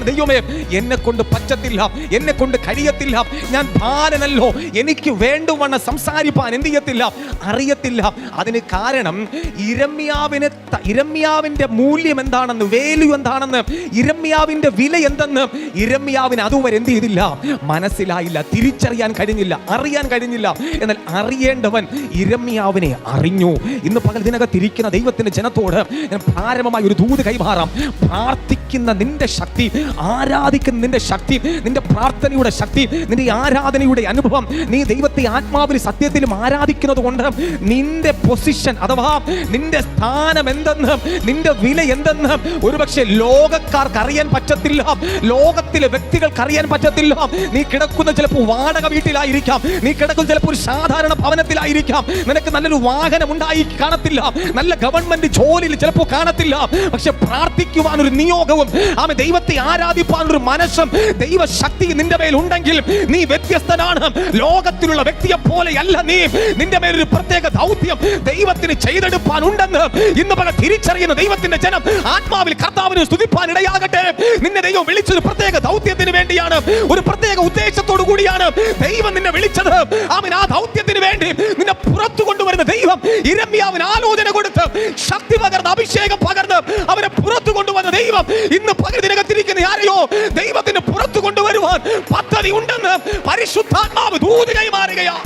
ദൈവമേ എന്നെ കൊണ്ട് പറ്റത്തില്ല, എന്നെ കൊണ്ട് കഴിയത്തില്ല, ഞാൻ ബാലനല്ലോ, എനിക്ക് വേണ്ടുവണ്ണം സംസാരിപ്പാൻ എന്ത് ചെയ്യത്തില്ല, അറിയത്തില്ല. അതിന് കാരണം ഇരമ്യാവിന്റെ മൂല്യം എന്താണെന്ന്, വാല്യൂ എന്താണെന്ന്, ഇരമ്യാവിന്റെ വില എന്തെന്ന് ഇരമ്യാവിന് അതുവരെ എന്ത് ചെയ്തില്ല, മനസ്സിലായില്ല, തിരിച്ചറിയാൻ കഴിഞ്ഞില്ല, അറിയാൻ കഴിഞ്ഞില്ല. എന്നാൽ അറിയേണ്ടവൻ ഇരമ്യാവിനെ അറിഞ്ഞു. ഇന്ന് പകൽ ഇതിനകത്തിരിക്കുന്ന ദൈവത്തിന്റെ ജനത്തോട് ഞാൻ പ്രാരംഭമായി ഒരു ദൂത് കൈമാറാം. പ്രാർത്ഥിക്കുന്ന നിന്റെ ശക്തി, ആരാധിക്കുന്ന നിന്റെ ശക്തി, നിന്റെ പ്രാർത്ഥനയുടെ ശക്തി, നിന്റെ ആരാധനയുടെ അനുഭവം, നീ ദൈവത്തെ ആത്മാവിൽ സത്യത്തിലും ആരാധിക്കുന്നത് കൊണ്ട് നിന്റെ പൊസിഷൻ അഥവാ നിന്റെ സ്ഥാനം എന്തെന്ന്, നിന്റെ വില എന്തെന്ന് ഒരുപക്ഷെ ലോകക്കാർക്ക് അറിയാൻ പറ്റത്തില്ല, ലോകത്തിലെ വ്യക്തികൾക്ക് അറിയാൻ പറ്റത്തില്ല. നീ കിടക്കുന്ന ചിലപ്പോൾ വാടക വീട്ടിലായിരിക്കാം, നീ കിടക്കുന്ന ചിലപ്പോൾ ഒരു സാധാരണ ഭവനത്തിലായിരിക്കാം, നിനക്ക് നല്ലൊരു വാഹനം ഉണ്ടായി കാണത്തില്ല, നല്ല ഗവൺമെന്റ് ജോലിയിൽ ചിലപ്പോൾ കാണത്തില്ല. പക്ഷെ പ്രാർത്ഥിക്കുവാൻ ഒരു നിയോഗവും ആമേൻ ദൈവത്തെ ആരാധിപ്പാൻ ഒരു മനസ്സും ദൈവശക്തി നിന്റെ മേൽ ഉണ്ടെങ്കിൽ നീ വ്യത്യസ്തനാണ്. ലോകത്തിലുള്ള വ്യക്തിയെ പോലെയല്ല നീ. നിന്റെ മേൽ ഒരു പ്രത്യേക ദൗത്യം ദൈവത്തിന് ചെയ്തെടുപ്പാൻ ഉണ്ടെന്ന് ഇന്ന് പകൽ തിരിച്ചറിയുന്ന ദൈവത്തിന്റെ ജനം ആത്മാവിൽ കർത്താവിനെ സ്തുതിപ്പാൻ ഇടയാകട്ടെ. നിന്നെ ദൈവം വിളിച്ചൊരു പ്രത്യേക ദൗത്യത്തിന് വേണ്ടിയാണ്, ഒരു പ്രത്യേക ഉദ്ദേശത്തോടു കൂടിയാണ് ദൈവം നിന്നെ വിളിച്ചത്. ആമേൻ. ആ ദൗത്യത്തിന് വേണ്ടി നിന്നെ പുറത്തു കൊണ്ടുവരുന്ന ദൈവം ഇരമ്യാവിന് ആലോചന കൊടുത്ത് ശക്തി പകർന്ന് അഭിഷേകം പകർന്ന് അവരെ പുറത്തു കൊണ്ടുവന്ന ദൈവം ഇന്ന് പകൽ ഇതിനകത്തിരിക്കുന്ന ആരെയോ ദൈവത്തിന് പുറത്തു കൊണ്ടുവരുവാൻ പദ്ധതി ഉണ്ടെന്ന് പരിശുദ്ധാത്മാവ് ദൂത് കൈമാറുകയാണ്.